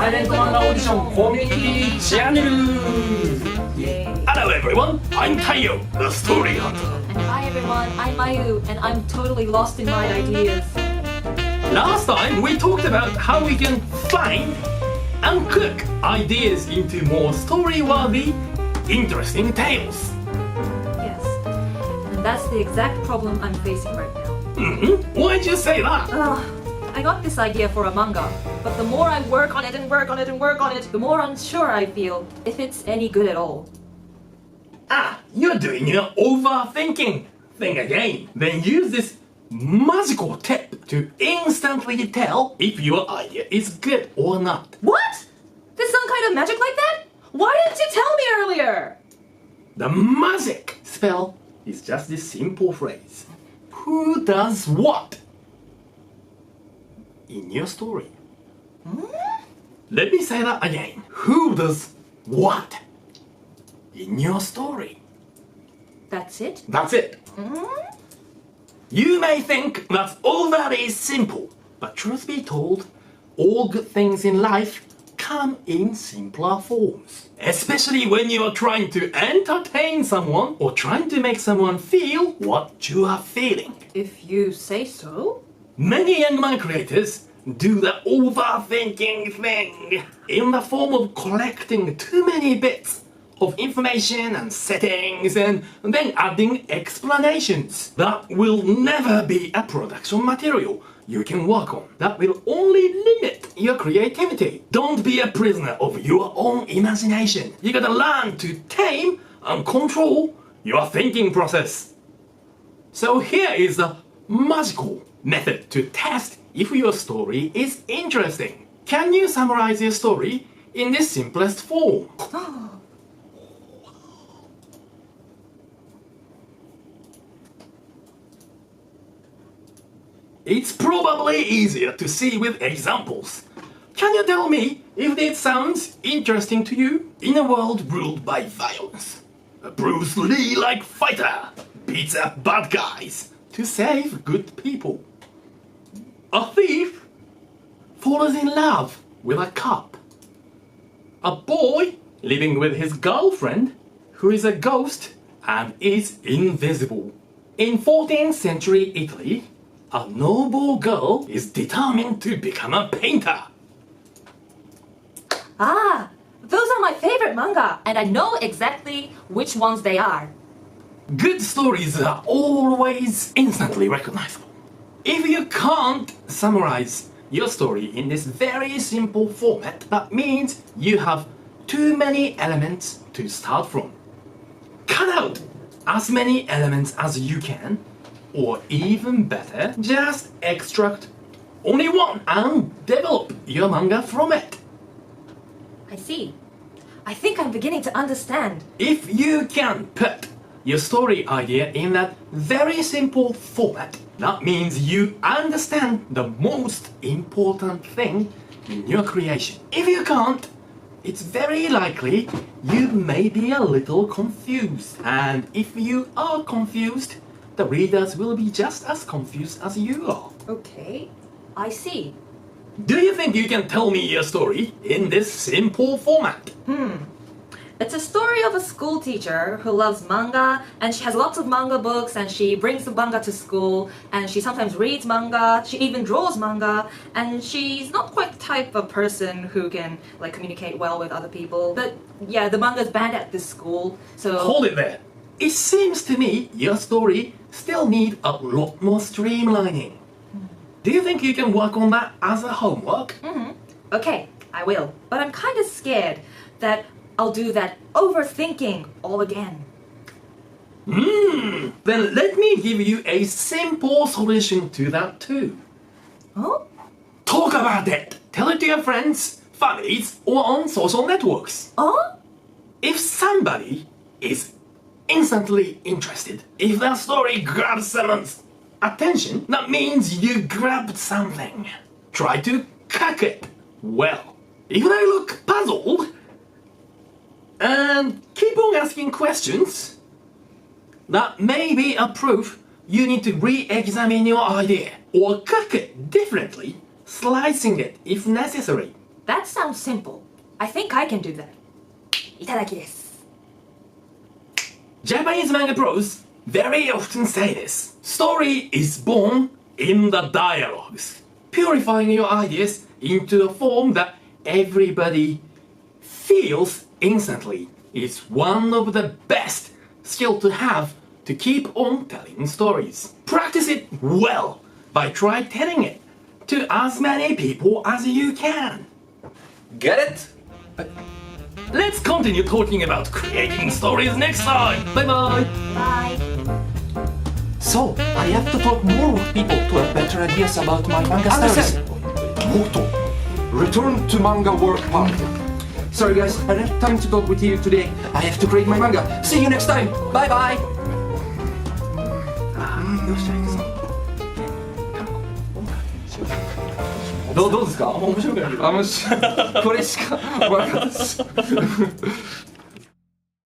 Silent Manga Audition Community Channel! Hello everyone, I'm Taiyo, the story hunter. And hi everyone, I'm Mayu, and I'm totally lost in my ideas. Last time we talked about how we can find and cook ideas into more story-worthy, interesting tales. Yes, and that's the exact problem I'm facing right now. Why'd you say that? I got this idea for a manga, but the more I work on it and work on it and work on it, the more unsure I feel if it's any good at all. You're doing your overthinking thing again. Then use this magical tip to instantly tell if your idea is good or not. What? There's some kind of magic like that? Why didn't you tell me earlier? The magic spell is just this simple phrase. Who does what in your story? Let me say that again. Who does what in your story? That's it? That's it. You may think that's all very simple, but truth be told, all good things in life come in simpler forms. Especially when you are trying to entertain someone or trying to make someone feel what you are feeling. If you say so. Many young man creators do the overthinking thing in the form of collecting too many bits of information and settings and then adding explanations. That will never be a production material you can work on. That will only limit your creativity. Don't be a prisoner of your own imagination. You gotta learn to tame and control your thinking process. So here is a magical method to test if your story is interesting. Can you summarize your story in the simplest form? It's probably easier to see with examples. Can you tell me if it sounds interesting to you? In a world ruled by violence, a Bruce Lee-like fighter beats up bad guys to save good people. A thief falls in love with a cop. A boy living with his girlfriend who is a ghost and is invisible. In 14th century Italy, a noble girl is determined to become a painter. Those are my favorite manga, and I know exactly which ones they are. Good stories are always instantly recognizable. If you can't summarize your story in this very simple format, that means you have too many elements to start from. Cut out as many elements as you can, or even better, just extract only one and develop your manga from it. I see. I think I'm beginning to understand. If you can put your story idea in that very simple format, that means you understand the most important thing in your creation. If you can't, it's very likely you may be a little confused. And if you are confused, the readers will be just as confused as you are. Okay, I see. Do you think you can tell me your story in this simple format? It's a story of a school teacher who loves manga, and she has lots of manga books, and she brings the manga to school, and she sometimes reads manga, she even draws manga, and she's not quite the type of person who can communicate well with other people. But yeah, the manga's banned at this school, so... Hold it there. It seems to me your story still needs a lot more streamlining. Do you think you can work on that as a homework? Okay, I will. But I'm kind of scared that I'll do that overthinking all again. Then let me give you a simple solution to that too. Oh? Talk about it. Tell it to your friends, families, or on social networks. Oh? If somebody is instantly interested, if that story grabs someone's attention, that means you grabbed something. Try to cook it well. If they look puzzled and keep on asking questions, that may be a proof you need to re-examine your idea or cook it differently, slicing it if necessary. That sounds simple. I think I can do that. いただきです。 Japanese manga pros very often say this. Story is born in the dialogues. Purifying your ideas into a form that everybody feels instantly is one of the best skill to have to keep on telling stories. Practice it well by try telling it to as many people as you can. Get it? Let's continue talking about creating stories next time. Bye bye. Bye. So, I have to talk more with people to have better ideas about my manga stars. Moto, return to manga work part. Sorry guys, I don't have time to talk with you today. I have to create my manga. See you next time. Bye bye. どうですか？面白くない？これしかわかんないです。